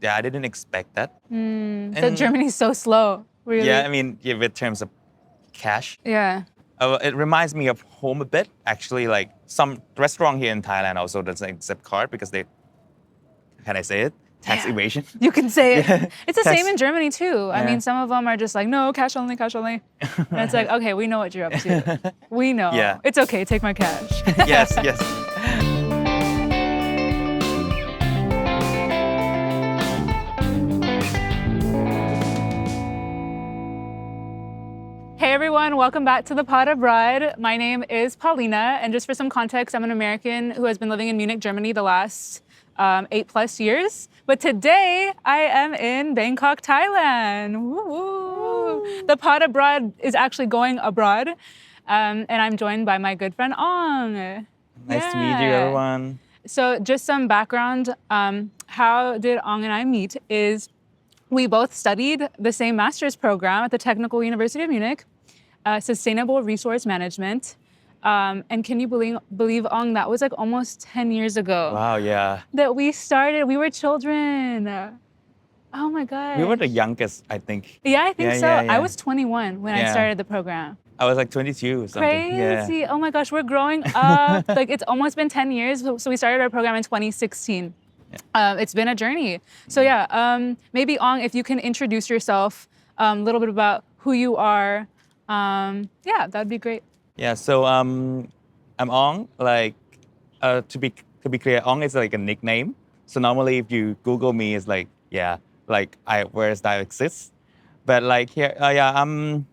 I didn't expect that. So Germany's so slow, really. Yeah, I mean, with terms of cash. Yeah. It reminds me of home a bit. Actually, like some restaurant here in Thailand also doesn't accept card because they, can I say it? Tax evasion. You can say it. Yeah. It's the Tax- same in Germany too. I Yeah. mean, some of them are just like, no, cash only, cash only. And it's like, okay, we know what you're up to. We know. Yeah. It's okay, take my cash. Yes, yes. Hey everyone, welcome back to the Pod Abroad. My name is Paulina, and just for some context, I'm an American who has been living in Munich, Germany the last 8+ years. But today, I am in Bangkok, Thailand. Woo-woo. The Pod Abroad is actually going abroad, and I'm joined by my good friend Ong. Nice to meet you, everyone. So just some background, how did Ong and I meet is we both studied the same master's program at the Technical University of Munich, Sustainable Resource Management. And can you believe, Ong, that was like almost 10 years ago. Wow, yeah. That we started, we were children. Oh my God. We were the youngest, I think. Yeah, I think so. Yeah. I was 21 when I started the program. I was like 22 or something. Crazy. Yeah. Oh my gosh, we're growing up. Like it's almost been 10 years. So we started our program in 2016. It's been a journey. So maybe Ong, if you can introduce yourself, a little bit about who you are. That'd be great. Yeah, so I'm Ong. Like to be clear, Ong is like a nickname. So normally if you Google me, it's like where's that exists. But like here, I'm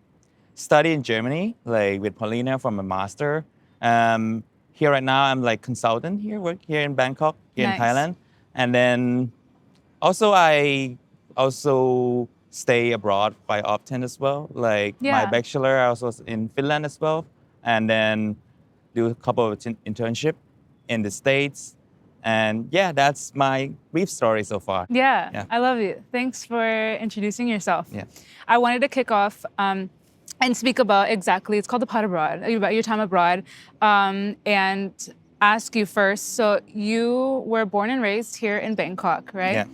studying in Germany, like with Paulina from a master. Here right now, I'm like consultant here, work here in Bangkok, here in Thailand. And then I also stay abroad quite often as well. Like my bachelor, I was in Finland as well. And then do a couple of internship in the States. And that's my brief story so far. Yeah, I love it. Thanks for introducing yourself. Yeah. I wanted to kick off and speak about it's called the Pod Abroad, about your time abroad, and ask you first. So you were born and raised here in Bangkok, right?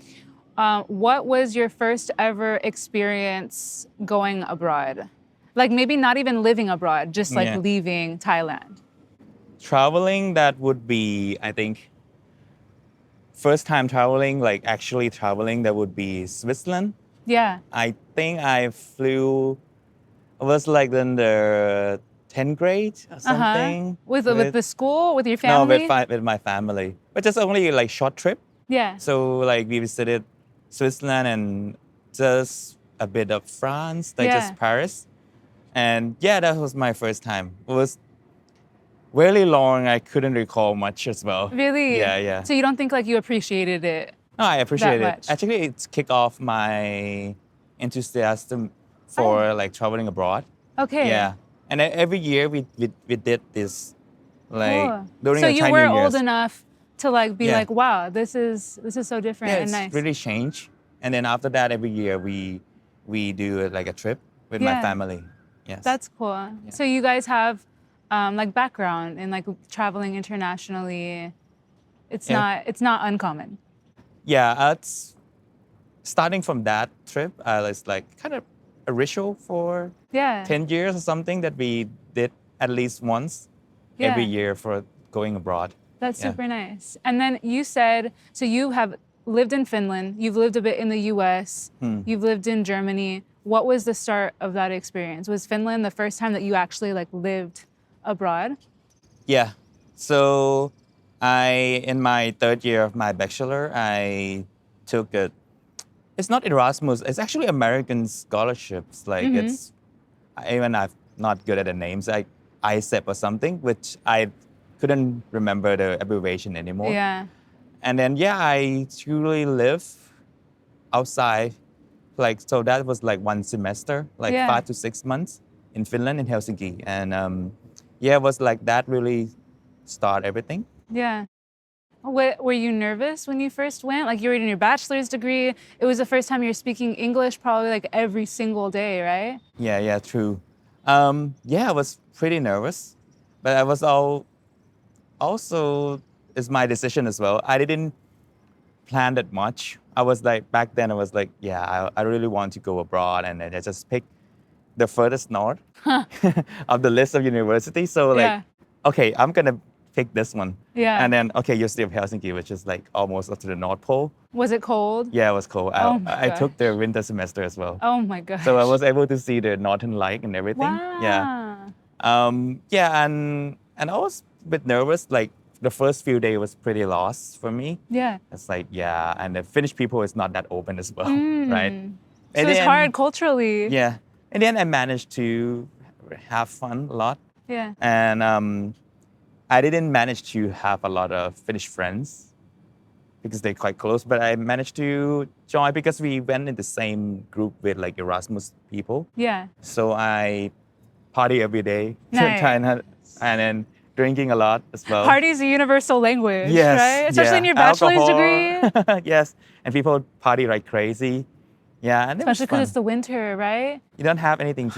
Yeah. What was your first ever experience going abroad? Like maybe not even living abroad, just like leaving Thailand. Traveling, that would be, I think, first time traveling, like actually traveling, that would be Switzerland. Yeah. I think I was like in the 10th grade or something. With the school, with your family? No, with my family. But just only like short trip. Yeah. So like we visited Switzerland and just a bit of France, like just Paris. And that was my first time. It was really long. I couldn't recall much as well. Really? Yeah. So you don't think like you appreciated it? No, I appreciate much. it. Actually, it's kicked off my enthusiasm for like traveling abroad. Okay. Yeah. And every year we did this, like during so the you Chinese were New Year's. old enough to like be like, wow, this is so different and it's nice. really changed. And then after that, every year we do like a trip with my family. Yes. That's cool. Yeah. So you guys have like background in like traveling internationally. It's not uncommon. Yeah, it's starting from that trip. It's like kind of a ritual for 10 years or something that we did at least once every year for going abroad. That's super nice. And then you said, so you have lived in Finland, you've lived a bit in the US, you've lived in Germany. What was the start of that experience? Was Finland the first time that you actually like lived abroad? Yeah. So in my third year of my bachelor, I took it's not Erasmus, it's actually American scholarships. Like it's, even I'm not good at the names, like ISEP or something, which I couldn't remember the abbreviation anymore. Yeah. And then, I truly live outside. Like, so that was like one semester, like 5 to 6 months in Finland, in Helsinki. And it was like that really started everything. Yeah. Were you nervous when you first went? Like you were in your bachelor's degree. It was the first time you were speaking English probably like every single day, right? Yeah, true. I was pretty nervous, but I was also, it's my decision as well. I didn't plan that much. I was like, back then I was like, yeah, I really want to go abroad. And then I just picked the furthest north of the list of universities. So like, Yeah. okay, I'm gonna pick this one. Yeah. And then, okay, University of Helsinki, which is like almost up to the North Pole. Was it cold? Yeah, it was cold. Oh my I took gosh. the winter semester as well. Oh my gosh. So I was able to see the northern light and everything. Yeah. Wow. Yeah, and I was a bit nervous. Like the first few days was pretty lost for me. Yeah. It's like, yeah, and the Finnish people is not that open as well, right? So it's hard culturally. Yeah. And then I managed to have fun a lot. Yeah. And I didn't manage to have a lot of Finnish friends because they're quite close, but I managed to join because we went in the same group with like Erasmus people. Yeah. So I party every day Nice. and then drinking a lot as well. Party's a universal language, Yes, right? Especially in yeah. your bachelor's Alcohol. degree. Yes, and people party like crazy. Yeah, and Especially because it it's the winter, right? you don't have anything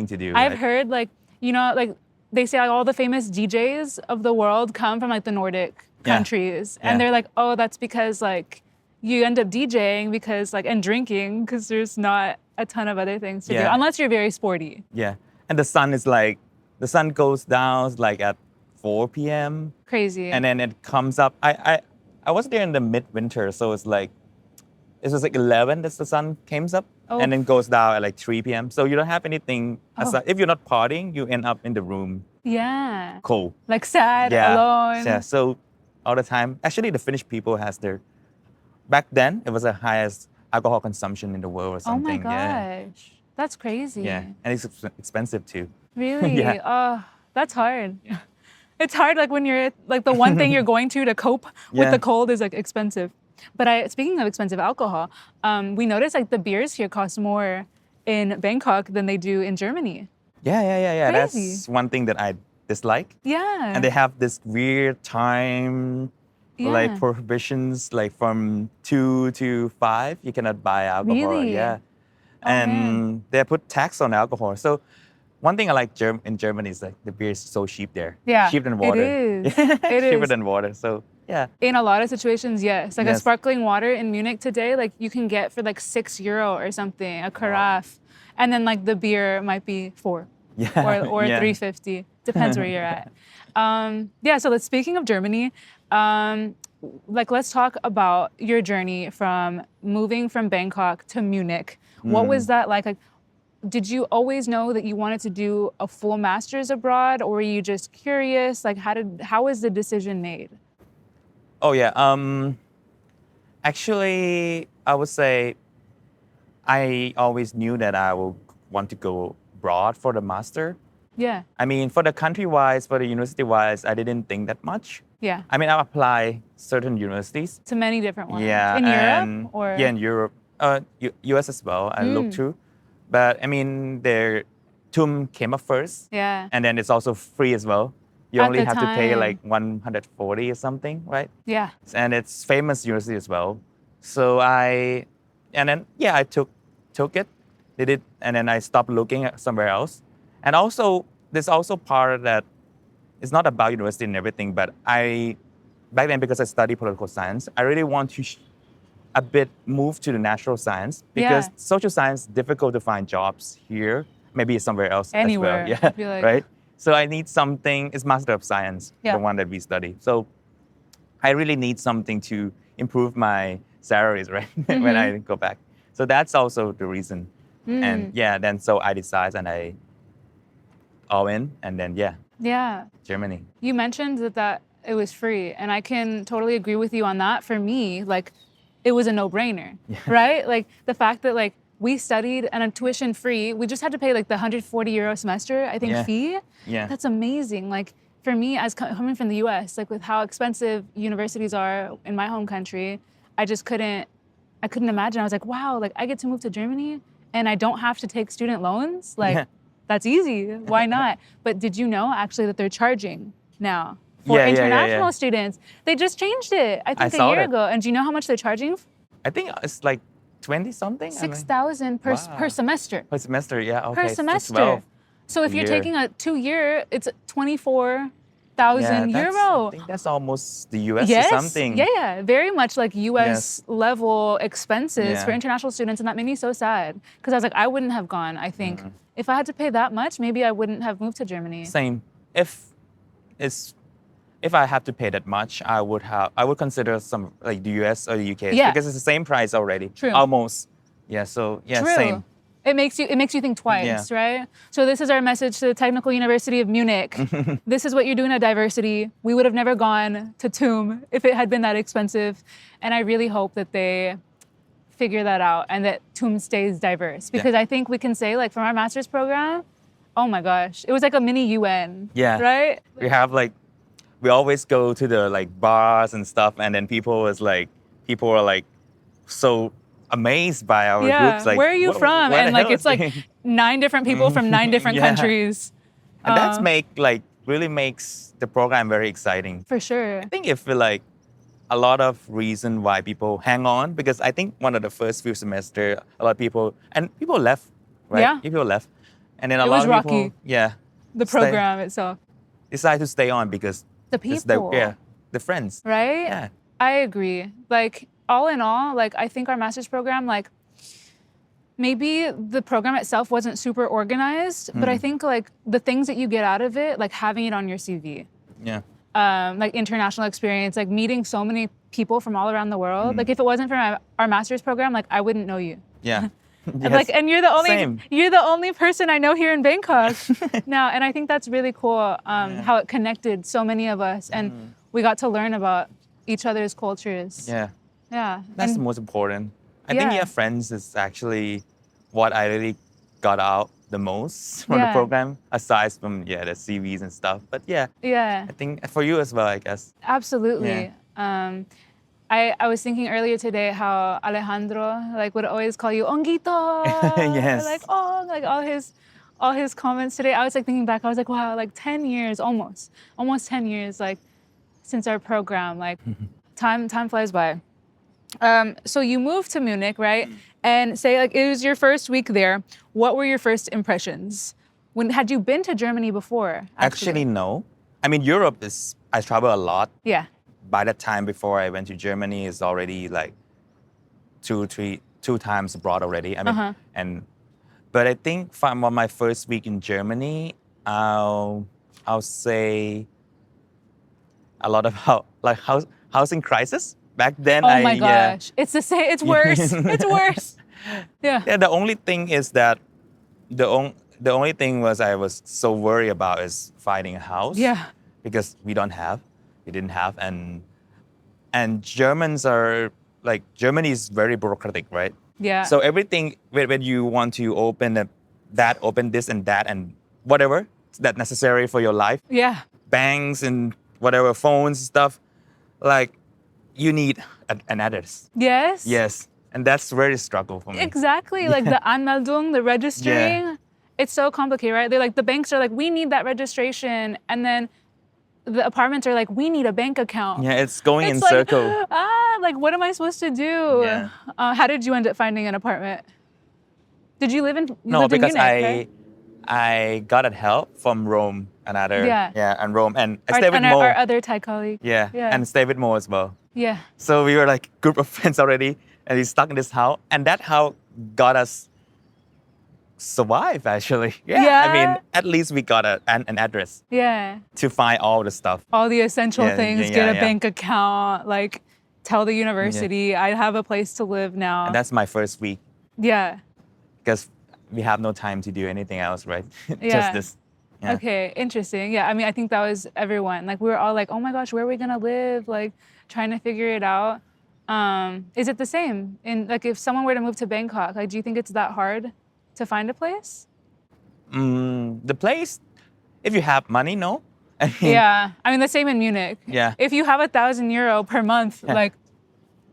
to do. I've right? heard like, like they say like, all the famous DJs of the world come from like the Nordic Yeah. countries. Yeah. And they're like, oh, that's because like you end up DJing because like, and drinking because there's not a ton of other things to do, Yeah. unless you're very sporty. Yeah, and the sun goes down like at 4 p.m. Crazy. and then it comes up. I was there in the midwinter, so it was like 11 as the sun comes up Oh. and then goes down at like 3 p.m. So you don't have anything. Oh. If you're not partying, you end up in the room yeah. cold. Like sad, Yeah. alone. Yeah. So all the time. Actually, the Finnish people has back then, it was the highest alcohol consumption in the world or Oh my something. Yeah. gosh. That's crazy. Yeah. And it's expensive too. Really? Yeah. Oh, that's hard. It's hard like when you're like the one thing you're going to cope with Yeah. the cold is like expensive. But speaking of expensive alcohol, we noticed like the beers here cost more in Bangkok than they do in Germany. Yeah. Crazy. That's one thing that I dislike. Yeah. And they have this weird time like Yeah. prohibitions like from 2 to 5 you cannot buy alcohol. Really? Yeah. Oh, And man. they put tax on alcohol. So one thing I like in Germany is like the beer is so cheap there. Yeah, Cheaper than it water. is. Yeah, It cheaper is. than water. So yeah. In a lot of situations, yes. Like a Yes. sparkling water in Munich today, like you can get for like €6 or something, a carafe. And then like the beer might be 4 Yeah. or Yeah. $3.50. Depends where you're at. So speaking of Germany, like let's talk about your journey from moving from Bangkok to Munich. What was that like? Like, did you always know that you wanted to do a full master's abroad, or were you just curious? Like, how was the decision made? Oh yeah. Actually, I would say I always knew that I would want to go abroad for the master. Yeah, I mean, for the country-wise, for the university-wise, I didn't think that much. yeah. I mean, I applied certain universities. To many different ones. Yeah. In and- Europe, or Yeah, in Europe. US as well, I looked through. But I mean, their TUM came up first. yeah, And then it's also free as well. You At only the have to pay time. like 140 or something, right? yeah. And it's famous university as well. So I took it, did it, and then I stopped looking at somewhere else. And also, there's also part that it's not about university and everything, but back then because I studied political science, I really want to a bit move to the natural science because Yeah. social science difficult to find jobs here, maybe somewhere else Anywhere, as well. I Yeah, feel like. right. So I need something. It's Master of Science, Yeah. the one that we study. So I really need something to improve my salaries, right? When I go back. So that's also the reason. And yeah, then so I decided and I all in, and then Yeah. Germany. You mentioned that it was free, and I can totally agree with you on that. For me, like, it was a no-brainer, right? Like the fact that like we studied and a tuition free, we just had to pay like the €140 semester, I think, Yeah. fee. Yeah. That's amazing. Like for me, as coming from the U.S., like with how expensive universities are in my home country, I couldn't imagine. I was like, wow, like I get to move to Germany and I don't have to take student loans. Like Yeah. that's easy. Why not? But did you know actually that they're charging now for Yeah, yeah, yeah, international yeah. students? They just changed it, I think, a saw year that. ago. And do you know how much they're charging? I think it's like 20 something. 6,000 per Wow. semester. Per semester, yeah. Okay. Per so semester. 12. So if you're year. taking a 2-year, it's 24 thousand I euro. think that's almost the US or Yes, something. yeah, very much like US Yes. level expenses for Yeah. international students, and that made me so sad because I was like, I wouldn't have gone. I think if I had to pay that much, maybe I wouldn't have moved to Germany. Same. It's if I have to pay that much, I would consider some like the US or the UK Yeah. because it's the same price already. True. Almost. Yeah. So yeah, True. same. It makes you think twice, right? So this is our message to the Technical University of Munich. This is what you're doing at diversity. We would have never gone to TUM if it had been that expensive, and I really hope that they figure that out and that TUM stays diverse because I think we can say like from our master's program, oh my gosh, it was like a mini UN. Yeah. Right? We have like we always go to the like bars and stuff, and then people are like so amazed by our groups. Like, where are you from? where And the like hell it's is like he? 9 different people from 9 different Yeah. countries. And that's really makes the program very exciting. For sure. I think if like a lot of reason why people hang on because I think one of the first few semester a lot of people left, right? Yeah. People left, and then a It lot was of rocky. people, The program itself. decide to stay on because The it's people. the friends. Right? Yeah. I agree. Like all in all, like I think our master's program, like maybe the program itself wasn't super organized, but I think like the things that you get out of it, like having it on your CV, Yeah. like international experience, like meeting so many people from all around the world. Like if it wasn't for our master's program, like I wouldn't know you. Yeah. And like, and you're Same. the only person I know here in Bangkok now, and I think that's really cool. How it connected so many of us, and we got to learn about each other's cultures. Yeah. Yeah. That's And- the most important. I think Yeah. friends is actually what I really got out the most from the Yeah. program, aside from the CVs and stuff. But yeah, yeah. I think for you as well, I guess. Absolutely. I was thinking earlier today how Alejandro like would always call you Onguito. Yes. Like like all his comments today. I was like thinking back. I was like, wow, like 10 years almost 10 years like since our program. Like time flies by. So you moved to Munich, right? And say like it was your first week there. What were your first impressions? Had you been to Germany before? Actually, no. I mean, I travel a lot. Yeah. By that time, before I went to Germany, is already like two times abroad already. I mean, but I think from my first week in Germany, I'll say a lot of housing crisis. Back then, Oh my gosh. It's the same. It's worse. It's worse. Yeah. Yeah, the only thing is that the only thing was I was so worried about is finding a house. Yeah. Because we didn't have, and Germans are like Germany is very bureaucratic, right? Yeah. So everything when you want to open open this and that and whatever that's necessary for your life, Yeah. banks and whatever phones stuff, like you need an address. Yes. Yes, and that's very struggle for me. Exactly. Like the Anmeldung, the registering. It's so complicated, right? They're like the banks are like, we need that registration, and then the apartments are like, we need a bank account. Yeah, it's going in It's like, circle. like what am I supposed to do? Yeah. How did you end up finding an apartment? Did you live in? You No, lived in because Munich, right? I got a help from Rome, and Rome, and I stayed with and Mo. our other Thai colleague. Yeah, and stay with Mo as well. Yeah. So we were like group of friends already, and we stuck in this house, and that house got us survive actually. Yeah. I mean, at least we got an address Yeah. to find all the stuff. All the essential things. Get a yeah. bank account. Like, tell the university I have a place to live now. And that's my first week Yeah. because we have no time to do anything else, right? Yeah. Just this. Yeah. Okay, interesting. Yeah, I mean, I think that was everyone. Like, we were all like, oh my gosh, where are we gonna live? Like, trying to figure it out. Is it the same? Like, if someone were to move to Bangkok, like, do you think it's that hard to find a place? The place, if you have money, no. I mean, Yeah, I mean, the same in Munich. Yeah. If you have €1,000 per month, like,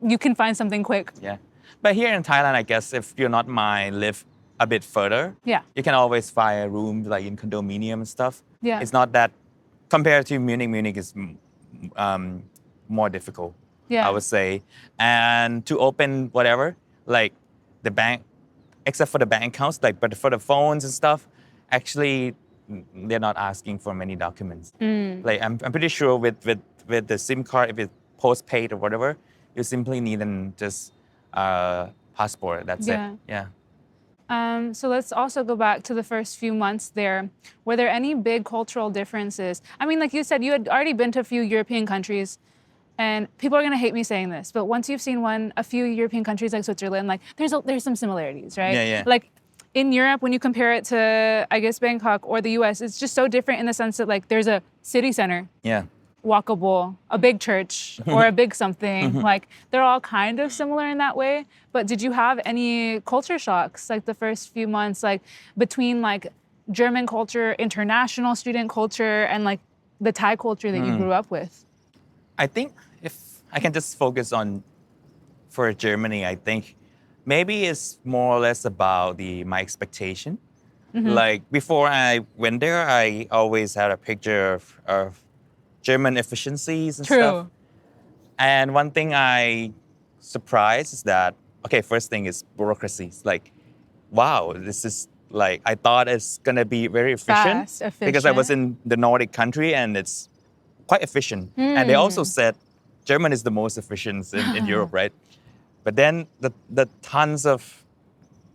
you can find something quick. Yeah. But here in Thailand, I guess if you're not live a bit further, Yeah. you can always find a room like in condominium and stuff. Yeah. It's not that, compared to Munich, Munich is more difficult, Yeah. I would say. And to open whatever, like the bank, except for the bank accounts, like, but for the phones and stuff, actually they're not asking for many documents. Like I'm pretty sure with the SIM card, if it's postpaid or whatever, you simply need an just passport. That's Yeah. it. Yeah. So let's also go back to the first few months there. Were there any big cultural differences? I mean, like you said, you had already been to a few European countries, and people are gonna hate me saying this, but once you've seen a few European countries like Switzerland, like there's some similarities, right? Yeah, yeah. Like in Europe, when you compare it to, I guess, Bangkok or the US, it's just so different in the sense that like there's a city center, Yeah. walkable, a big church or a big something. Like they're all kind of similar in that way. But did you have any culture shocks like the first few months, like between like German culture, international student culture, and like the Thai culture that you grew up with? I think if I can just focus on for Germany, I think maybe it's more or less about my expectation. Like before I went there, I always had a picture of German efficiencies and stuff. And one thing I surprised is that, okay, first thing is bureaucracies. Like, wow, this is like, I thought it's gonna be very efficient. Fast, Because I was efficient. in the Nordic country and it's quite efficient. And they also said German is the most efficient in Europe, right? But then the tons of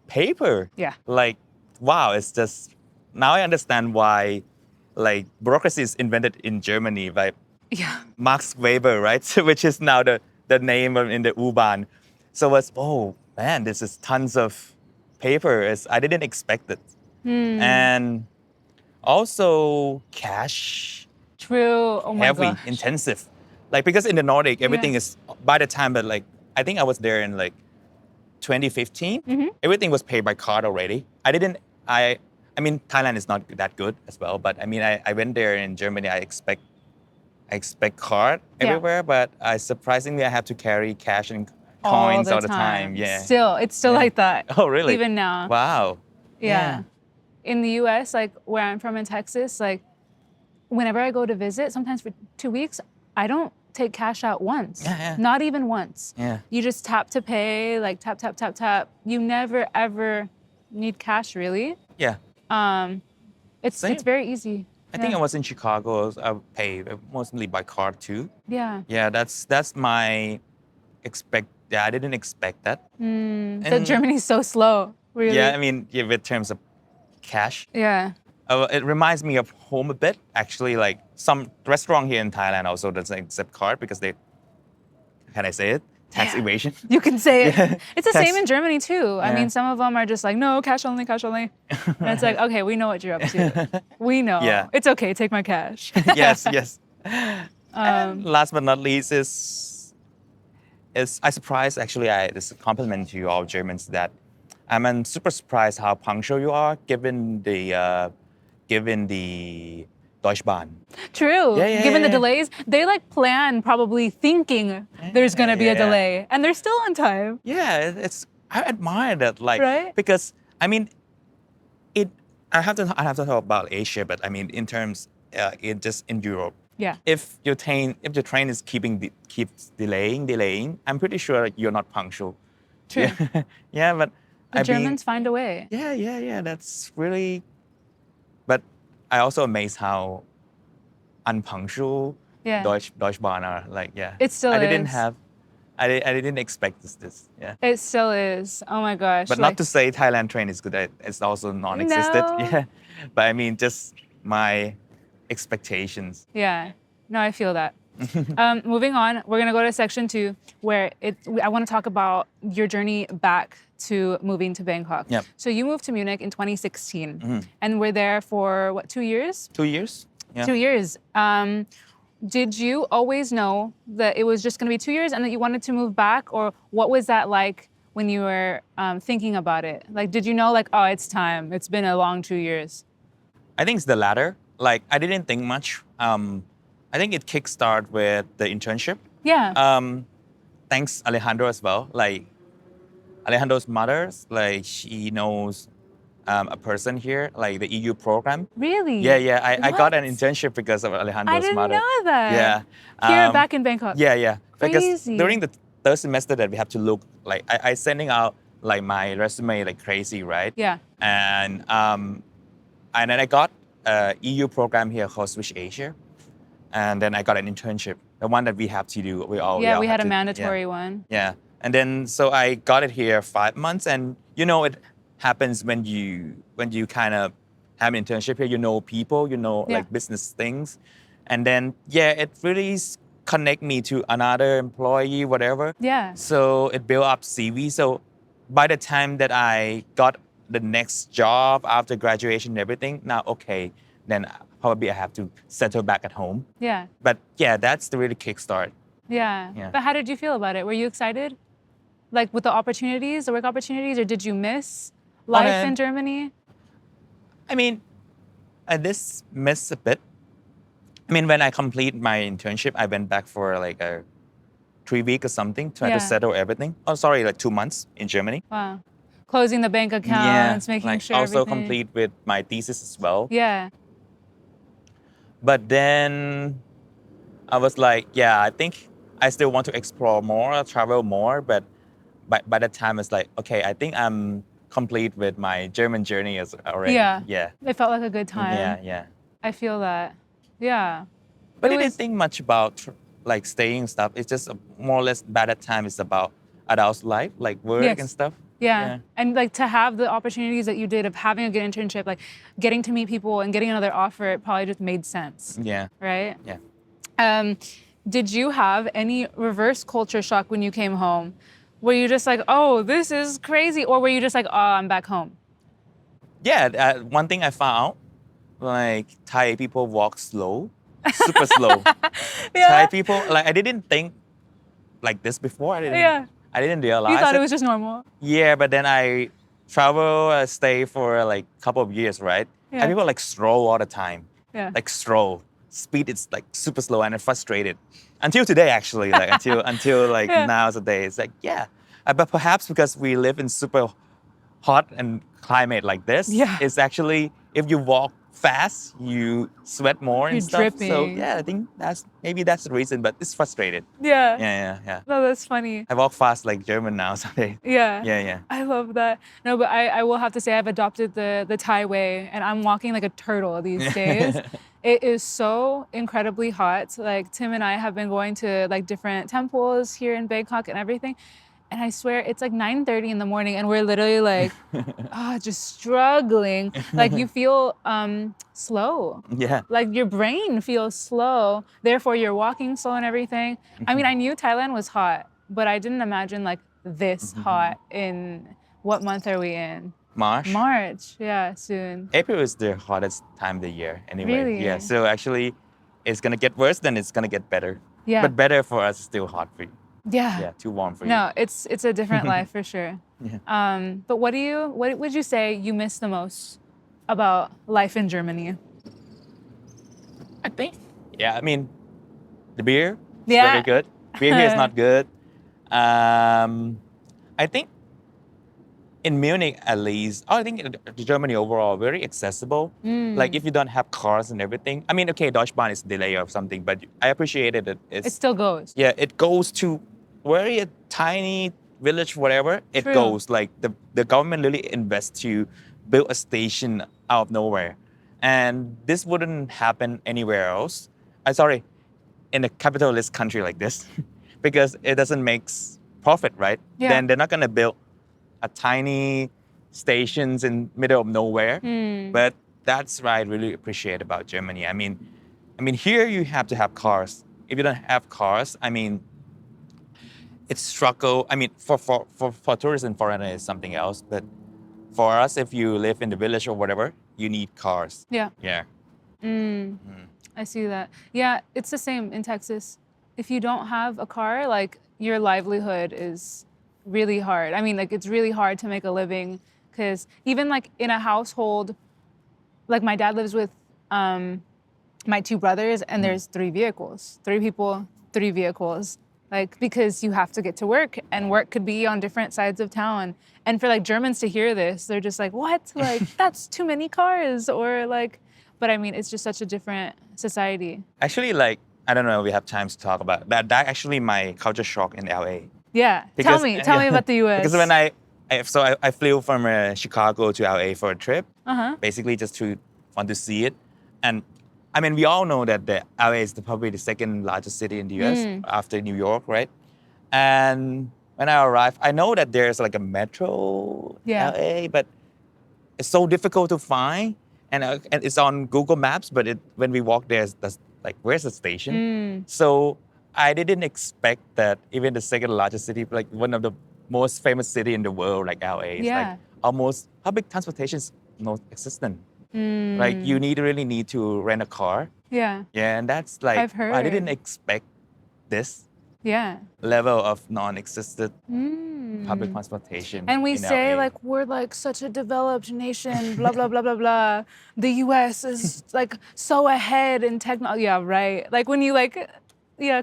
paper. Yeah. Like, wow, it's just, now I understand why like bureaucracy is invented in Germany by Yeah. Max Weber, right? Which is now the name in the U-Bahn. So it's, oh man, this is tons of paper. I didn't expect it. And also cash, True. Oh my heavy, gosh. intensive. Like because in the Nordic, everything is, by the time that like, I think I was there in like 2015, everything was paid by card already. I mean, Thailand is not that good as well, but I mean, I went there in Germany, I expect card everywhere, but surprisingly, I have to carry cash and coins all the time. Yeah. It's still like that. Oh, really? Even now. Wow. Yeah. In the US, like where I'm from in Texas, like whenever I go to visit, sometimes for 2 weeks, I don't take cash out once. Yeah. Not even once. Yeah. You just tap to pay, like tap, tap, tap, tap. You never ever need cash really. Yeah. It's very easy. I think I was in Chicago. I pay mostly by card too. Yeah. Yeah, that's my expect. Yeah, I didn't expect that. That Germany's so slow. Really. Yeah, I mean, yeah, with terms of cash. Yeah. It reminds me of home a bit. Actually, like some restaurant here in Thailand also doesn't accept card because they, can I say it? Tax evasion. You can say it. Yeah. It's the Tax- same in Germany too. I Yeah. mean, some of them are just like, no, cash only, cash only. And it's like, okay, we know what you're up to. We know. Yeah. It's okay, take my cash. yes. And last but not least is I surprised actually. This is a compliment to you all Germans that I'm super surprised how punctual you are given the Deutsche Bahn. True. Yeah, Given the yeah. delays, they like plan probably thinking there's gonna be a Yeah. delay, and they're still on time. Yeah, I admire that, like, Right? because I mean, I have to talk about Asia, but I mean in terms, in Europe. Yeah. If your train is keeps delaying, I'm pretty sure you're not punctual. True. Yeah, but The Germans find a way. Yeah. That's really. But I also amazed how unpunctual Yeah. Deutsche Bahn are. Like, yeah. It still I didn't is. have. I didn't expect this. Yeah. It still is. Oh my gosh. But not to say Thailand train is good. It's also non-existent. No. Yeah. But I mean, just my expectations. Yeah. No, I feel that. Moving on, we're gonna go to section 2, where I want to talk about your journey back to moving to Bangkok. Yep. So you moved to Munich in 2016, and were there for what, 2 years? 2 years. Yeah. 2 years. Did you always know that it was just gonna be 2 years and that you wanted to move back, or what was that like when you were thinking about it? Like, did you know, like, oh, it's time. It's been a long 2 years. I think it's the latter. Like, I didn't think much. I think it kickstarted with the internship. Yeah. Thanks Alejandro as well. Like, Alejandro's mother, like, she knows a person here, like the EU program. Really? Yeah. I got an What? internship because of Alejandro's I didn't mother. know that. Yeah. Here, back in Bangkok. Yeah. Because Crazy. during the third semester that we have to look, like, I sending out like my resume like crazy, right? Yeah. And then I got a EU program here called Switch Asia, and then I got an internship, the one that we have to do. We all we have had a to, mandatory one. yeah. And then so I got it here 5 months, and it happens when you kind of have an internship here. You know people, like business things, and then it really connect me to another employee, whatever. Yeah. So it built up CV. So by the time that I got the next job after graduation and everything, now then probably I have to settle back at home. Yeah. But that's the really kickstart. Yeah. But how did you feel about it? Were you excited? Like with the opportunities, the work opportunities, or did you miss life in Germany? I mean, I just miss a bit. I mean, when I complete my internship, I went back for like a 3 week or something, trying to settle everything. Oh, sorry, like 2 months in Germany. Wow. Closing the bank accounts, making like sure also everything. complete with my thesis as well. Yeah. But then I was like, I think I still want to explore more, travel more. But by that time, it's like, okay, I think I'm complete with my German journey already. Yeah. It felt like a good time. Yeah. I feel that. Yeah. But I didn't think much about like staying stuff. It's just more or less by that time it's about adult life, like work and stuff. Yeah. And like to have the opportunities that you did of having a good internship, like getting to meet people and getting another offer, it probably just made sense. Yeah. Right? Yeah. Did you have any reverse culture shock when you came home? Were you just like, oh, this is crazy? Or were you just like, oh, I'm back home? Yeah. One thing I found out, like Thai people walk slow, super slow. Thai people, like I didn't think like this before. I didn't realize. You thought it was just normal. Yeah, but then I travel, stay for like a couple of years, right? Yeah. And people like stroll all the time. Yeah. Like stroll. Speed is like super slow and I'm frustrated. Until today, actually, like until like nowadays, like but perhaps because we live in super hot and climate like this, it's actually if you walk fast, you sweat more and stuff. Dripping. So I think that's the reason, but it's frustrated. Yeah. No, that's funny. I walk fast like German now, so Yeah. I love that. No, but I will have to say I've adopted the Thai way and I'm walking like a turtle these days. It is so incredibly hot. Like Tim and I have been going to like different temples here in Bangkok and everything. And I swear it's like 9:30 in the morning and we're literally like, just struggling. Like you feel slow. Yeah. Like your brain feels slow. Therefore, you're walking slow and everything. I mean, I knew Thailand was hot, but I didn't imagine like this hot in, what month are we in? March. Yeah, soon. April is the hottest time of the year anyway. Really? Yeah. So actually, it's going to get worse, then it's going to get better. Yeah. But better for us, still hot for you. Yeah. Yeah, too warm for you. No, it's a different life for sure. But what would you say you miss the most about life in Germany? I think, I mean, the beer is Yeah. very good. Beer here is not good. I think in Munich at least, I think Germany overall, very accessible. Like if you don't have cars and everything. I mean, okay, Deutsche Bahn is delayed or something, but I appreciated it. It still goes. Yeah, it goes to very a tiny village, whatever, it True. goes. Like the government really invests to build a station out of nowhere. And this wouldn't happen anywhere else. In a capitalist country like this, because it doesn't make profit, right? Yeah. Then they're not gonna build a tiny stations in middle of nowhere. But that's what I really appreciate about Germany. I mean, here you have to have cars. If you don't have cars, I mean, it's struggle. I mean, for tourists and foreigners, is something else. But for us, if you live in the village or whatever, you need cars. Yeah. Yeah. I see that. Yeah, it's the same in Texas. If you don't have a car, like your livelihood is really hard. I mean, like it's really hard to make a living because even like in a household, like my dad lives with my two brothers and there's 3 vehicles, 3 people, 3 vehicles. Like, because you have to get to work and work could be on different sides of town. And for like Germans to hear this, they're just like, what? Like, that's too many cars or like, but I mean, it's just such a different society. Actually, like, I don't know if we have time to talk about that. That actually my culture shock in LA. Yeah, tell me about the US. Because when I flew from Chicago to LA for a trip, basically just to want to see it. And I mean, we all know that the LA is probably the second largest city in the US after New York, right? And when I arrived, I know that there's like a metro Yeah. LA, but it's so difficult to find. And it's on Google Maps, but when we walk there, that's like, where's the station? So I didn't expect that even the second largest city, like one of the most famous city in the world, like LA, is like almost public transportation is not existent. Like you really need to rent a car. Yeah. Yeah, and that's like I've heard. I didn't expect this level of non-existent public transportation. And we in say LA. like we're like such a developed nation, blah blah blah blah blah. The U.S. is like so ahead in technology. Yeah, right. Like when you like,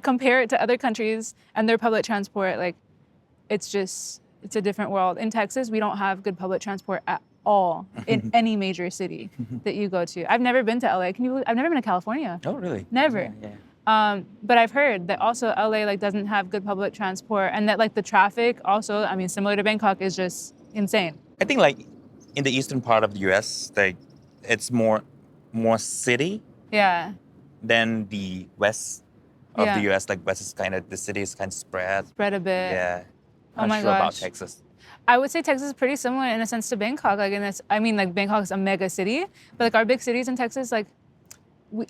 compare it to other countries and their public transport, like it's a different world. In Texas, we don't have good public transport at all in any major city that you go to. I've never been to LA. I've never been to California. Oh, really? Never. Yeah. But I've heard that also LA like doesn't have good public transport, and that like the traffic also, I mean, similar to Bangkok, is just insane. I think like in the eastern part of the U.S., like it's more city than the west of the U.S. Like west is kind of, the city is kind of spread a bit. Yeah. Oh Not my sure about gosh. Texas. I would say Texas is pretty similar in a sense to Bangkok. Like in this, I mean, like Bangkok is a mega city, but like our big cities in Texas, like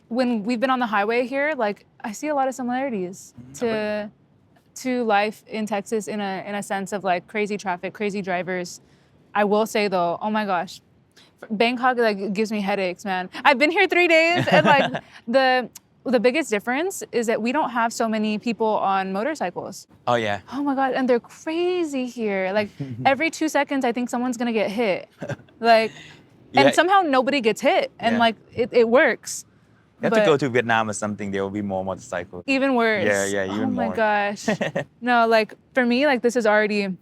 when we've been on the highway here, like I see a lot of similarities to life in Texas in a sense of like crazy traffic, crazy drivers. I will say though, oh my gosh, Bangkok like gives me headaches, man. I've been here 3 days, and like the biggest difference is that we don't have so many people on motorcycles. Oh yeah. Oh my God, and they're crazy here. Like every 2 seconds, I think someone's gonna get hit. Like, and somehow nobody gets hit, and like it works. You have to go to Vietnam or something, there will be more motorcycles. Even worse. Yeah, even more. Oh my gosh. No, like for me, like this is already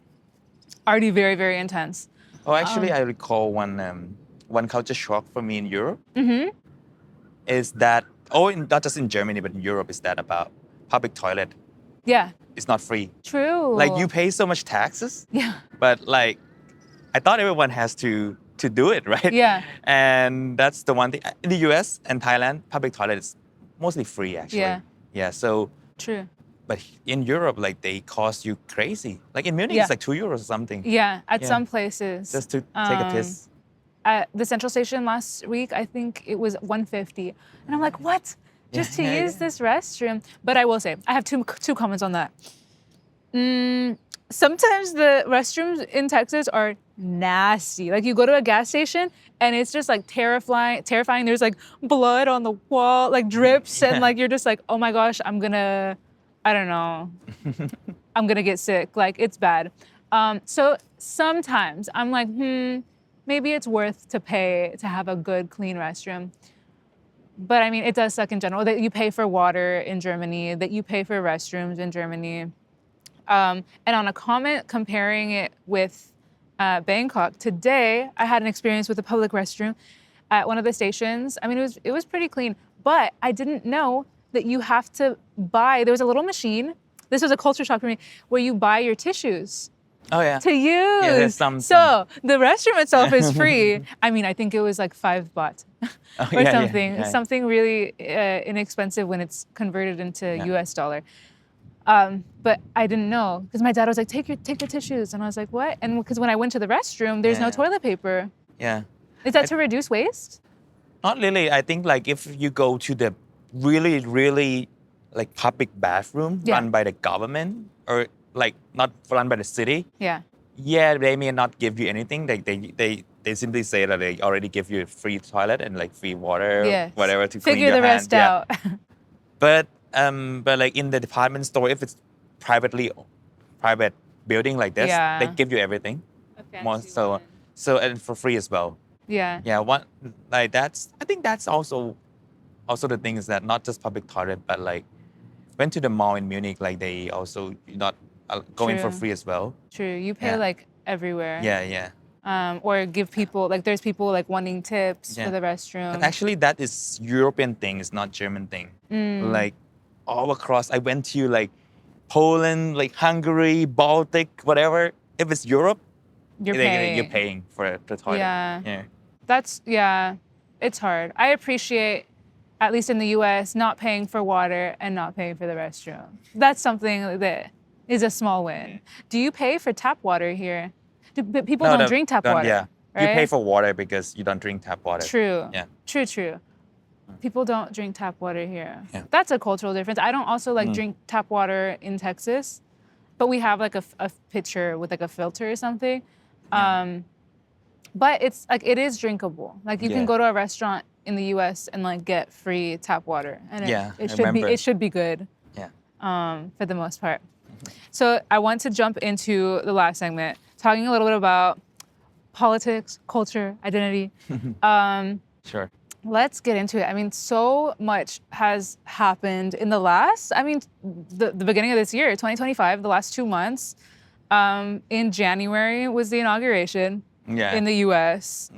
very, very intense. Oh, actually, I recall one culture shock for me in Europe. Is that, not just in Germany, but in Europe, is that about public toilet. Yeah. It's not free. True. Like you pay so much taxes. Yeah. But like, I thought everyone has to do it, right? Yeah. And that's the one thing. In the US and Thailand, public toilet is mostly free, actually. Yeah. Yeah, so. True. But in Europe, like they cost you crazy. Like in Munich, it's like €2 or something. Yeah, at some places. Just to take a piss. At the central station last week, I think it was $150. And I'm like, what? Just to use this restroom? But I will say, I have two comments on that. Sometimes the restrooms in Texas are nasty. Like you go to a gas station and it's just like terrifying. There's like blood on the wall, like drips, and like you're just like, oh my gosh, I'm gonna get sick. Like it's bad. So sometimes I'm like, maybe it's worth to pay to have a good, clean restroom. But I mean, it does suck in general that you pay for water in Germany, that you pay for restrooms in Germany. And on a comment comparing it with Bangkok, today I had an experience with a public restroom at one of the stations. I mean, it was pretty clean, but I didn't know that you have to buy, there was a little machine, this was a culture shock for me, where you buy your tissues. Oh yeah. To use. Yeah, there's some. So the restroom itself is free. I mean, I think it was like 5 baht or something. Yeah. Something really inexpensive when it's converted into US dollar. But I didn't know because my dad was like, take the tissues. And I was like, what? And because when I went to the restroom, there's no toilet paper. Yeah. Is that to reduce waste? Not really. I think like if you go to the really, really like public bathroom run by the government or like not run by the city. Yeah. Yeah, they may not give you anything. Like they simply say that they already give you a free toilet and like free water, whatever to clean your Figure the hand. rest out. But like in the department store, if it's private building like this, they give you everything. So and for free as well. Yeah. Yeah. I think that's also the thing is that not just public toilet, but like went to the mall in Munich, like they also not go in for free as well. True. You pay like everywhere. Yeah. Or give people, like there's people like wanting tips for the restroom. But actually that is European thing, it's not German thing. Like all across, I went to like Poland, like Hungary, Baltic, whatever. If it's Europe, you're paying for the toilet. Yeah. It's hard. I appreciate at least in the US, not paying for water and not paying for the restroom. That's something that is a small win. Do you pay for tap water here? People don't drink tap water, yeah. right? You pay for water because you don't drink tap water. True. Yeah. True. People don't drink tap water here. Yeah. That's a cultural difference. I don't also like drink tap water in Texas, but we have like a pitcher with like a filter or something. But it's like it is drinkable. Like you can go to a restaurant in the U.S. and like get free tap water, and it should be good. Yeah. For the most part. So I want to jump into the last segment, talking a little bit about politics, culture, identity. Sure. Let's get into it. I mean, so much has happened in the last, the beginning of this year, 2025, the last 2 months. In January was the inauguration in the US.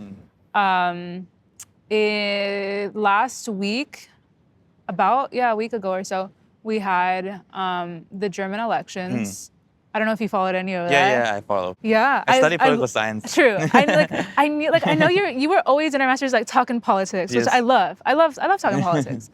Last week, a week ago or so, we had the German elections. I don't know if you followed any of that. Yeah, I follow. Yeah, I studied political science. True. I know you were always in our masters like talking politics, which Yes. I love. I love talking politics.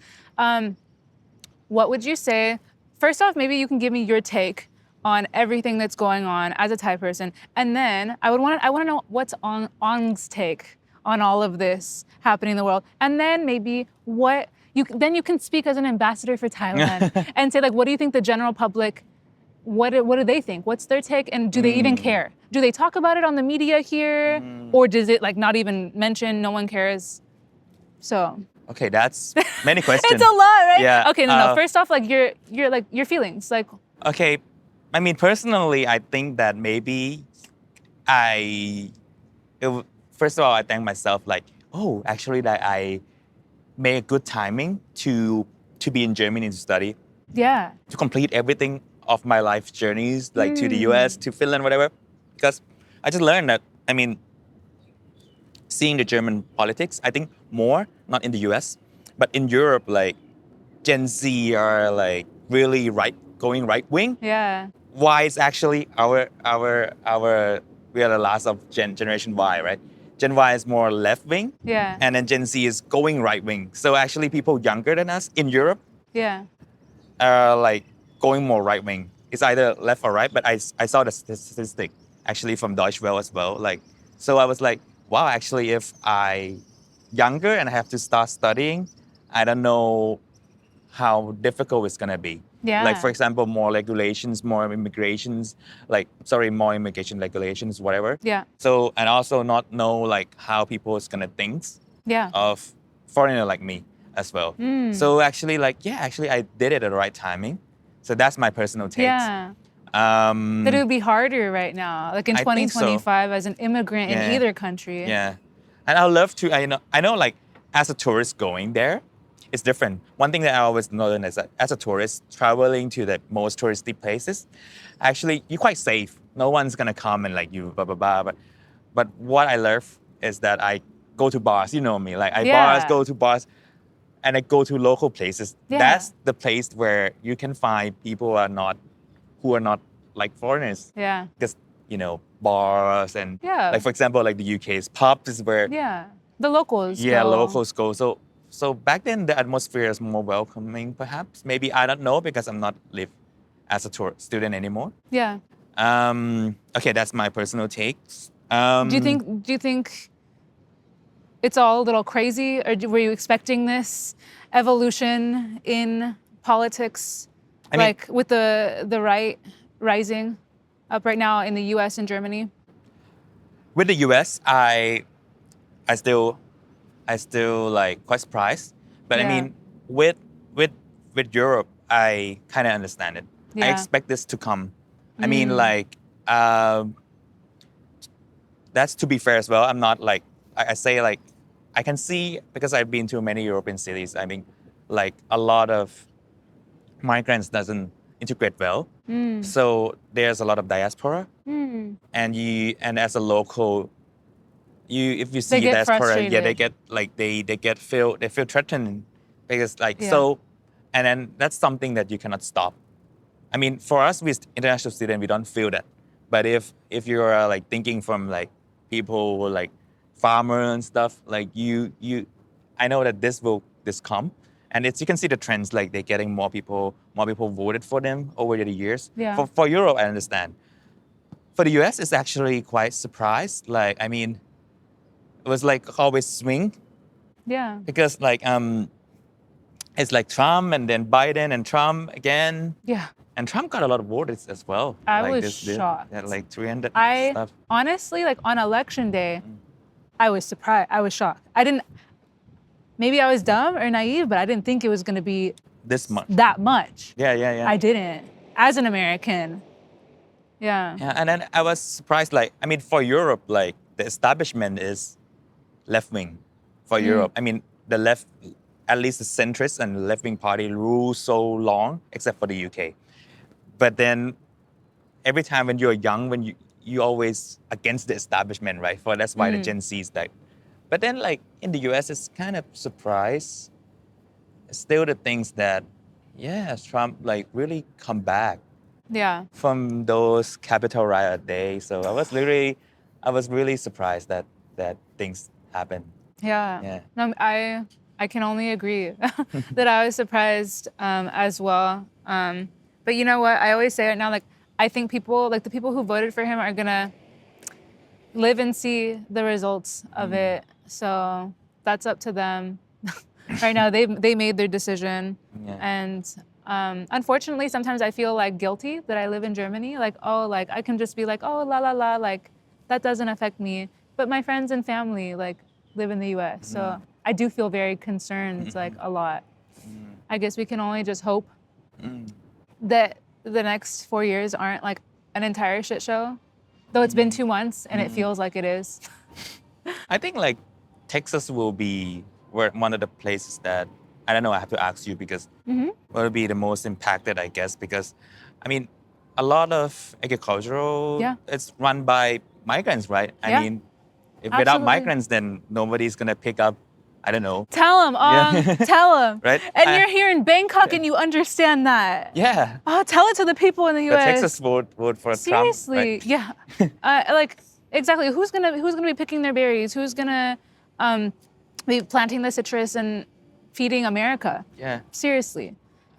What would you say? First off, maybe you can give me your take on everything that's going on as a Thai person, and then I want to know what's Ong's take on all of this happening in the world, and then maybe you can speak as an ambassador for Thailand and say like, what do you think the general public? What do they think? What's their take? And do they even care? Do they talk about it on the media here? Or does it like not even mention, no one cares? So. Okay, that's many questions. It's a lot, right? Yeah. Okay, no. First off, like your feelings. Like. Okay. I mean, personally, I think that maybe first of all, I thank myself like, actually that I made a good timing to be in Germany to study. Yeah. To complete everything of my life journeys, like to the US, to Finland, whatever. Because I just learned that, I mean, seeing the German politics, I think more, not in the US, but in Europe, like Gen Z are like really going right wing. Yeah. Y is actually we are the last of generation Y, right? Gen Y is more left wing. Yeah. And then Gen Z is going right wing. So actually people younger than us in Europe are like going more right wing. It's either left or right, but I saw the statistic actually from Deutsche Welle as well. Like, so I was like, wow, actually if I younger and I have to start studying, I don't know how difficult it's gonna be. Yeah. Like for example, more regulations, more immigration regulations, whatever. Yeah. So, and also not know like how people is gonna think of foreigner like me as well. So actually I did it at the right timing. So that's my personal take. Yeah. That it would be harder right now, like in 2025 as an immigrant in either country. Yeah. And I love to, I know like as a tourist going there, it's different. One thing that I always learn is that as a tourist traveling to the most touristy places, actually you're quite safe. No one's gonna come and like you, blah, blah, blah. But what I love is that I go to bars, you know me, like go to bars and I go to local places. Yeah. That's the place where you can find people who are not like foreigners. Yeah. Because, bars and like, for example, like the UK's pubs is where the locals locals go. So back then the atmosphere is more welcoming perhaps. Maybe I don't know because I'm not live as a student anymore. Yeah. Okay, that's my personal takes. Do you think it's all a little crazy, or were you expecting this evolution in politics, with the right rising up right now in the U.S. and Germany? With the U.S., I still like quite surprised, but I mean, with Europe, I kind of understand it. I expect this to come. I mean, like, that's to be fair as well. I'm not like I say like I can see because I've been to many European cities. I mean, like a lot of migrants doesn't integrate well. So there's a lot of diaspora, and as a local, if you see diaspora, they feel threatened because so, and then that's something that you cannot stop. I mean, for us, we international students, we don't feel that. But if you're like thinking from like people who like farmer and stuff, like you, I know that this come, And it's you can see the trends, like they're getting more people voted for them over the years. Yeah. For Europe, I understand. For the US, it's actually quite surprised. Like, I mean, it was like always swing Yeah. because like it's like Trump and then Biden and Trump again. Yeah. And Trump got a lot of votes as well. I like was shocked. Yeah, like 300 I stuff. honestly, like on election day, I was surprised. I was shocked. Maybe I was dumb or naive, but I didn't think it was going to be This much. that much. Yeah. I didn't. As an American. Yeah. Yeah, and then I was surprised, like, I mean, for Europe, like, the establishment is left-wing for Europe. I mean, the left, at least the centrist and the left-wing party rule so long, except for the UK. But then every time when you're young, when you always against the establishment, right? That's why the Gen Z is like. But then, like, in the US, it's kind of surprise. Still the things that, yeah, Trump, like, really come back Yeah. from those Capitol riot days. So I was really surprised that things happened. Yeah. Yeah. No, I can only agree that I was surprised as well. But you know what? I always say it now, like, I think people, like the people who voted for him are gonna live and see the results of it. So that's up to them. Right now, they made their decision. Yeah. And unfortunately, sometimes I feel like guilty that I live in Germany. Like, oh, like I can just be like, oh, la la la, like that doesn't affect me. But my friends and family like live in the U.S. So I do feel very concerned, like a lot. I guess we can only just hope that the next 4 years aren't like an entire shit show. Though it's been 2 months and it feels like it is. I think like Texas will be one of the places that, I don't know, I have to ask you because will be the most impacted, I guess, because I mean, a lot of agricultural, it's run by migrants, right? I mean, if without Absolutely. migrants, then nobody's gonna pick up, I don't know. Tell them, tell them. Right? And you're here in Bangkok and you understand that. Yeah. Oh, tell it to the people in the The U.S. Texas vote for Seriously, Trump, right? yeah. Like exactly. Who's gonna be picking their berries? Who's gonna be planting the citrus and feeding America? Yeah. Seriously,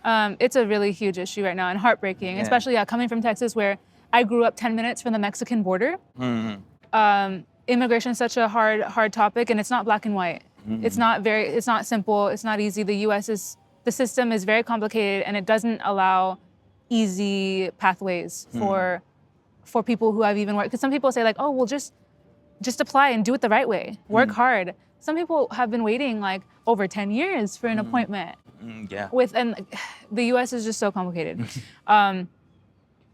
it's a really huge issue right now and heartbreaking, Yeah. especially coming from Texas, where I grew up 10 minutes from the Mexican border. Immigration is such a hard topic, and it's not black and white. It's not simple. It's not easy. The system is very complicated, and it doesn't allow easy pathways for people who have even worked. Because some people say like, oh, well, just apply and do it the right way. Work hard. Some people have been waiting like over 10 years for an appointment. Yeah. And the U.S. is just so complicated.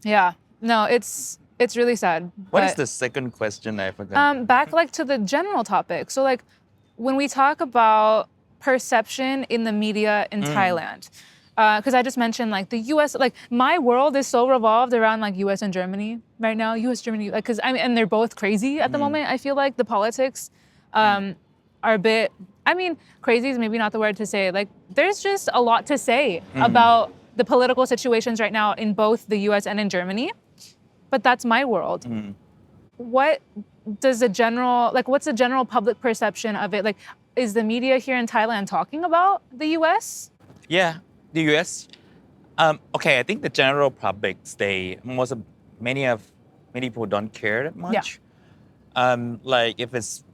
Yeah. No, it's really sad. What is But, the second question? I forgot. back like to the general topic. So like when we talk about perception in the media in Thailand, because I just mentioned like the U.S. like my world is so revolved around like U.S. and Germany right now. U.S. Germany, like because and they're both crazy at the moment. I feel like the politics are a bit. I mean, crazy is maybe not the word to say. Like there's just a lot to say about the political situations right now in both the U.S. and in Germany. But that's my world. What does what's the general public perception of it? Like, is the media here in Thailand talking about the U.S.? Yeah, the U.S. Okay, I think the general public, many people don't care that much. Like if it's,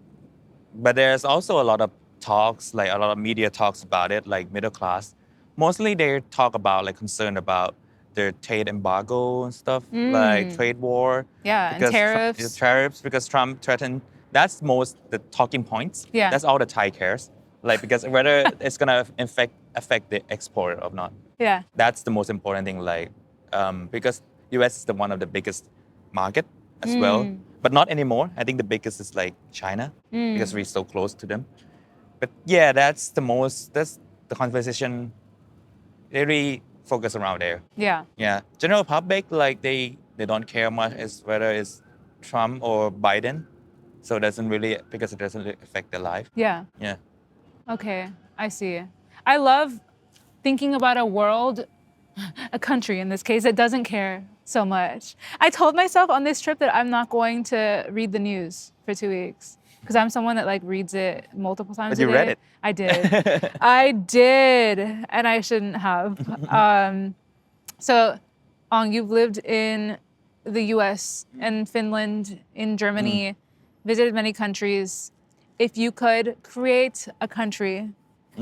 but there's also a lot of talks, like a lot of media talks about it, like middle class. Mostly they talk about like concern about their trade embargo and stuff, like trade war. Yeah, and tariffs. Tariffs, because Trump threatened. That's the talking points. Yeah. That's all the Thai cares. Like, because whether it's gonna affect the export or not. Yeah. That's the most important thing. Like, because US is one of the biggest market as well, but not anymore. I think the biggest is like China because we're so close to them. But yeah, that's the conversation. They really focus around there. Yeah. Yeah. General public, like they don't care much as whether it's Trump or Biden. So it doesn't really affect their life. Yeah. Yeah. Okay, I see. I love thinking about a country in this case, that doesn't care so much. I told myself on this trip that I'm not going to read the news for 2 weeks. because I'm someone that like reads it multiple times But a you day. read it. I did. I did, and I shouldn't have. So, you've lived in the U.S. and Finland, in Germany, visited many countries. If you could create a country,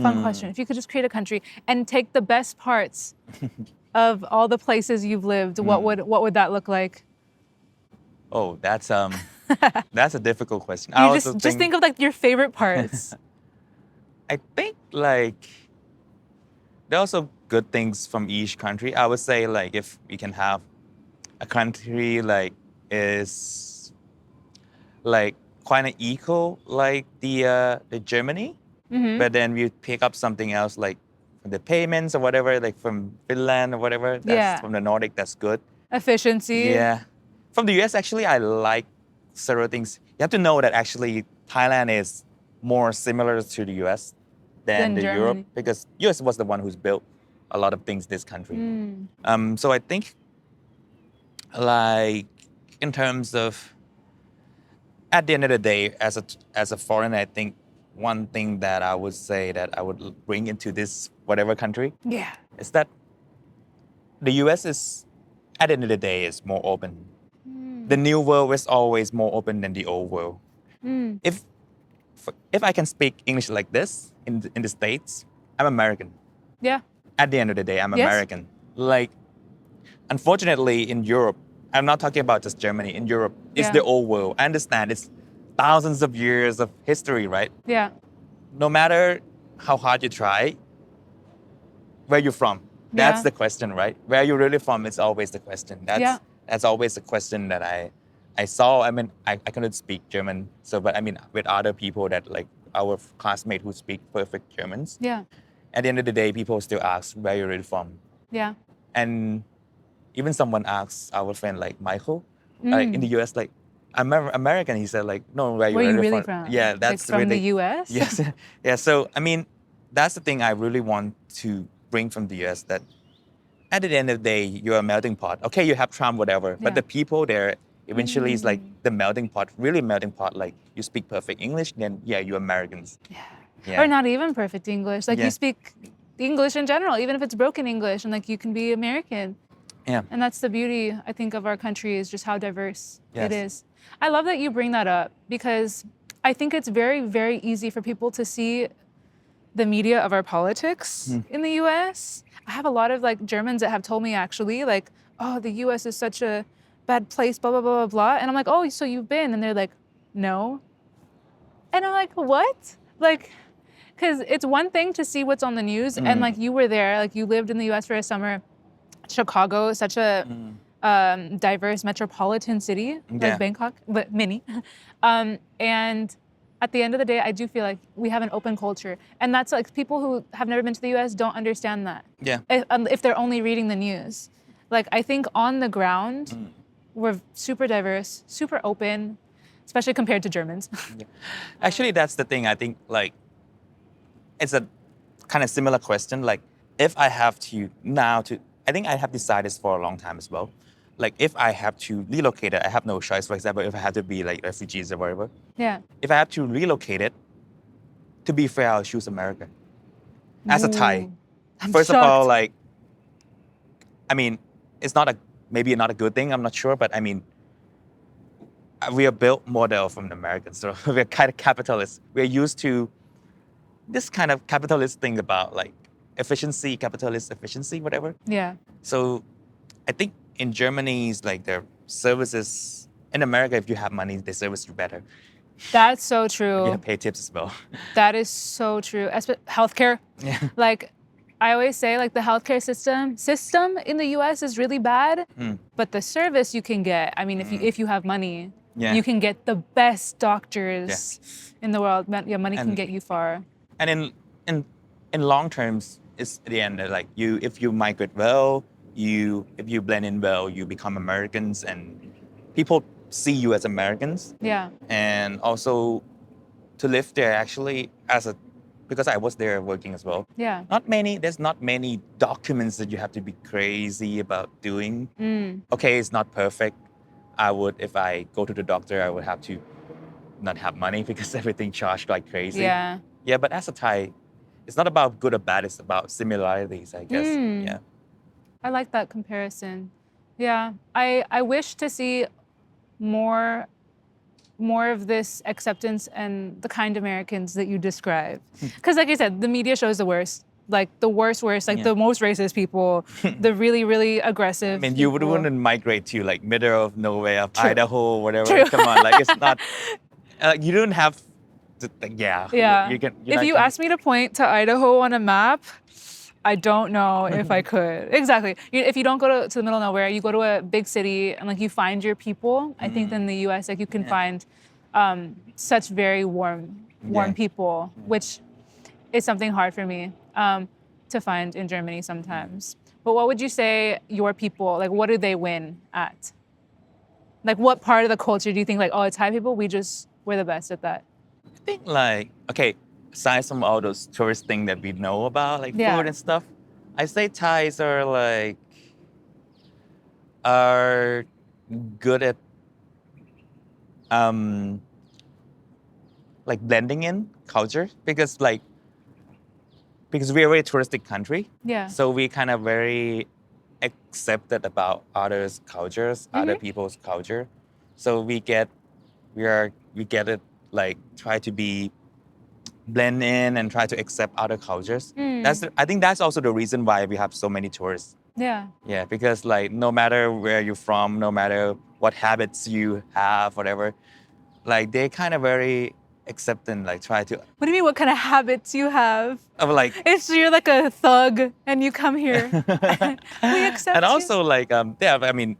fun question. If you could just create a country and take the best parts of all the places you've lived, what would that look like? Oh, that's a difficult question. I You also just think of like your favorite parts. I think like there are also good things from each country. I would say like if we can have a country like is like quite an equal like the Germany, but then we pick up something else like the payments or whatever, like from Finland or whatever. That's Yeah. from the Nordic. That's good. Efficiency. Yeah. From the US, actually, I like several things. You have to know that actually Thailand is more similar to the US than Than the Europe Germany. because US was the one who's built a lot of things this country. So I think like in terms of at the end of the day, as a foreigner, I think one thing that I would say that I would bring into this whatever country Yeah. is that the US is at the end of the day is more open. The new world is always more open than the old world. If I can speak English like this in the States, I'm American. Yeah. At the end of the day, I'm Yes. American. Like, unfortunately, in Europe, I'm not talking about just Germany. In Europe, it's Yeah. the old world. I understand it's thousands of years of history, right? Yeah. No matter how hard you try, where you from? That's Yeah. the question, right? Where you really from is always the question. Yeah. That's always the question that I saw. I mean, I couldn't speak German, so but I mean with other people that like our classmates who speak perfect Germans. Yeah. At the end of the day, people still ask where you're really from, Yeah. and even someone asks our friend like Michael, like in the U.S. like I'm American. He said like no, where Where you you really really from? from? Yeah, Like that's from really the US? yes, yeah. So I mean, that's the thing I really want to bring from the U.S. that at the end of the day, you're a melting pot. Okay, you have Trump, whatever, but Yeah. the people there eventually is like the melting pot, really melting pot. Like you speak perfect English, then yeah, you're Americans. Yeah. Or not even perfect English. Like Yeah. you speak English in general, even if it's broken English, and like you can be American. Yeah. And that's the beauty, I think, of our country is just how diverse it Yes. is. I love that you bring that up because I think it's very, very easy for people to see the media of our politics in the US. I have a lot of like Germans that have told me actually, like, oh, the US is such a bad place, blah, blah, blah, blah, blah. And I'm like, oh, so you've been? And they're like, no. And I'm like, what? Like, because it's one thing to see what's on the news and like you were there, like you lived in the US for a summer. Chicago is such a diverse metropolitan city, like Yeah. Bangkok, but mini. And at the end of the day, I do feel like we have an open culture. And that's like people who have never been to the US don't understand that. Yeah. If they're only reading the news. Like, I think on the ground, we're super diverse, super open, especially compared to Germans. Actually, that's the thing. I think like it's a kind of similar question. Like if I have to now to, I think I have decided this for a long time as well. Like if I have to relocate it, I have no choice. For example, if I have to be like refugees or whatever, Yeah. if I have to relocate it, to be fair, I'll choose America. As a Thai, Ooh, I'm first of all, shocked. like, I mean, it's not maybe not a good thing. I'm not sure, but I mean, we are built model from the Americans, so we're kind of capitalists. We're used to this kind of capitalist thing about like efficiency, capitalist efficiency, whatever. Yeah. So I think in Germany's like their services in America, if you have money, they service you better. That's so You true. have pay tips as well. That is so true. Healthcare. Yeah. Like, I always say, like, the healthcare system in the U.S. is really bad, but the service you can get. I mean, if you have money, Yeah. you can get the best doctors in the world. Yeah, money can And- get you far. And in long terms, it's at the end like if you migrate well, if you blend in well, you become Americans and people see you as Americans. Yeah. And also to live there actually because I was there working as well. Yeah. There's not many documents that you have to be crazy about doing. Okay, it's not perfect. If I go to the doctor, I would have to not have money because everything charged like crazy. Yeah. Yeah, but as a Thai, it's not about good or bad. It's about similarities, I guess. Yeah. I like that comparison. Yeah. I wish to see more of this acceptance and the kind Americans that you describe. Because like I said, the media shows the worst. Like the worst, like Yeah. the most racist people, the really, really I aggressive mean, you people. wouldn't migrate to like middle of nowhere, of True. Idaho, whatever. True. Come on, like it's not. You don't have. To, like, yeah. Yeah. You can. If you asked me to point to Idaho on a map, I don't know if I could. Exactly. If you don't go to the middle of nowhere, you go to a big city and like you find your people. I think in the U.S. like you can find such very warm people, which is something hard for me to find in Germany sometimes. But what would you say your people, like what do they win at? Like what part of the culture do you think like, oh, it's Thai people, we're the best at that? I think like, okay, aside from all those tourist things that we know about, like Yeah. food and stuff, I say Thais are good at like blending in culture because we're a very touristic country. Yeah. So we kind of very accepted about others' cultures, other people's culture. So we get it like try to be blend in and try to accept other cultures. I think that's also the reason why we have so many tourists. Yeah. Yeah, because like no matter where you're from, no matter what habits you have, whatever, like they kind of very accepting, like try to. What do you mean? What kind of habits you have? Of like. If you're like a thug and you come here, we accept And you. also like I mean,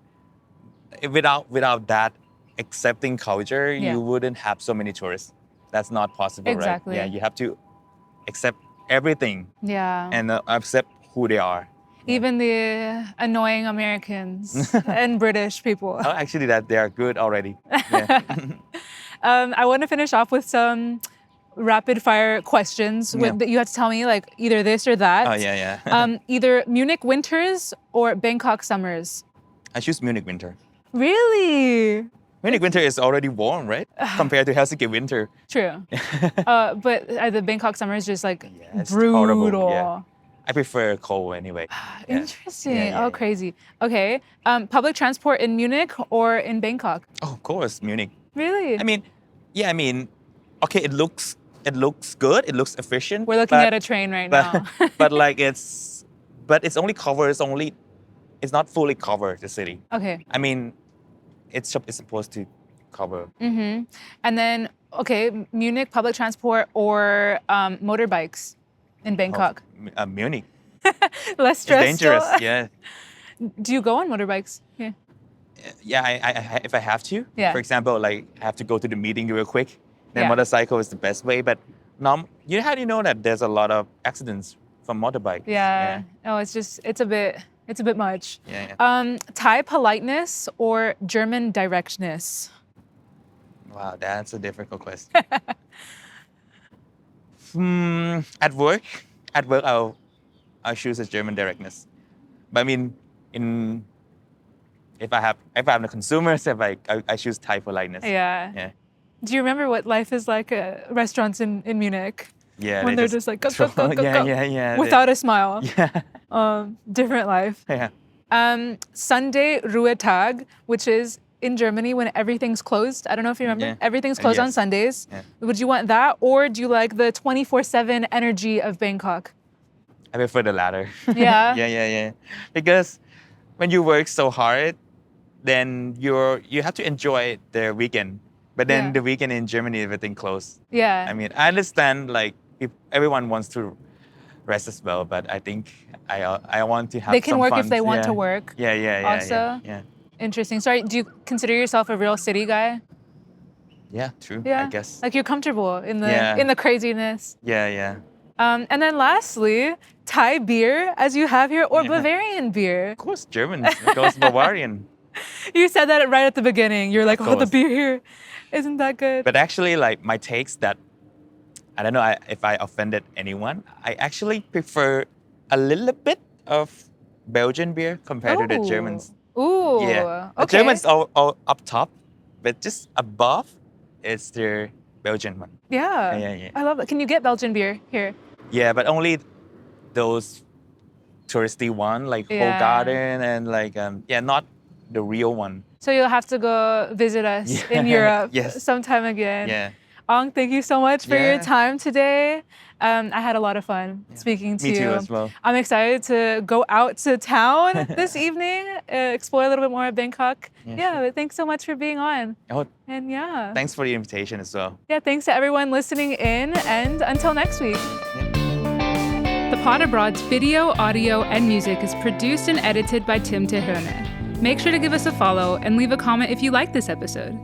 without that accepting culture, you wouldn't have so many tourists. That's not possible, Exactly. right? Yeah, you have to accept everything. Yeah. And accept who they are. Even the annoying Americans and British people. Oh, actually, that they are good already. Yeah. I want to finish off with some rapid fire questions that you have to tell me like either this or that. Oh yeah. Either Munich winters or Bangkok summers. I choose Munich winter. Really? Munich winter is already warm, right? Compared to Helsinki winter. True. But the Bangkok summer is just like it's brutal. horrible, yeah. I prefer cold anyway. Interesting. Yeah. Crazy. Okay. Public transport in Munich or in Bangkok? Oh, of course, Munich. Really? I mean, okay, it looks good. It looks efficient. We're looking at a train right now. but like it's only covered. It's not fully covered, the city. Okay. I mean, it's supposed to cover. And then, okay, Munich public transport or motorbikes in Bangkok? Munich. Less It's stressful. dangerous. Yeah. Do you go on motorbikes? Yeah. Yeah, I if I have to. Yeah. For example, like I have to go to the meeting real quick, then Yeah. motorcycle is the best way. But how do you know that there's a lot of accidents from motorbikes? Yeah. Oh, it's a bit much. Yeah. Thai politeness or German directness? Wow, that's a difficult question. At work, I'll choose a German directness. But I mean, if I have the consumers, I choose Thai politeness. Yeah. Yeah. Do you remember what life is like at restaurants in Munich? Yeah. When they're just like, go, go, go, go, go. Yeah. Without a smile. Yeah. Different life. Yeah. Sunday Ruhetag, which is in Germany when everything's closed. I don't know if you remember. Yeah. Everything's closed on Yes. Sundays. Yeah. Would you want that? Or do you like the 24/7 energy of Bangkok? I prefer the latter. Yeah? Yeah. Because when you work so hard, then you have to enjoy the weekend. But then Yeah. the weekend in Germany, everything closed. Yeah. I mean, I understand like if everyone wants to rest as well, but I think I want to have They can some work fun. if they want Yeah. to work. Yeah. Also? Yeah. Interesting. Sorry, do you consider yourself a real city guy? Yeah, true. Yeah. I guess. Like you're comfortable in the Yeah. in the craziness. Yeah. And then lastly, Thai beer, as you have here, or Yeah. Bavarian beer. Of course, German. It goes Bavarian. You said that right at the beginning. You're like, Of oh, the course. beer here isn't that good. But actually, like my takes that I don't know if I offended anyone. I actually prefer a little bit of Belgian beer compared to the Germans. Ooh. Yeah. The Okay. Germans all up top, but just above, is the Belgian one. Yeah. Yeah. I love that. Can you get Belgian beer here? Yeah, but only those touristy one, like Whole Yeah. Garden and like not the real one. So you'll have to go visit us in Europe Yes. sometime again. Yeah. Ong, thank you so much for your Yeah. time today. I had a lot of fun speaking to Me you. too as well. I'm excited to go out to town this evening, explore a little bit more of Bangkok. Yeah, But thanks so much for being on. Oh, And thanks for the invitation as well. thanks to everyone listening in, and until next week. The Pod Abroad's video, audio, and music is produced and edited by Tim Teherne. Make sure to give us a follow and leave a comment if you like this episode.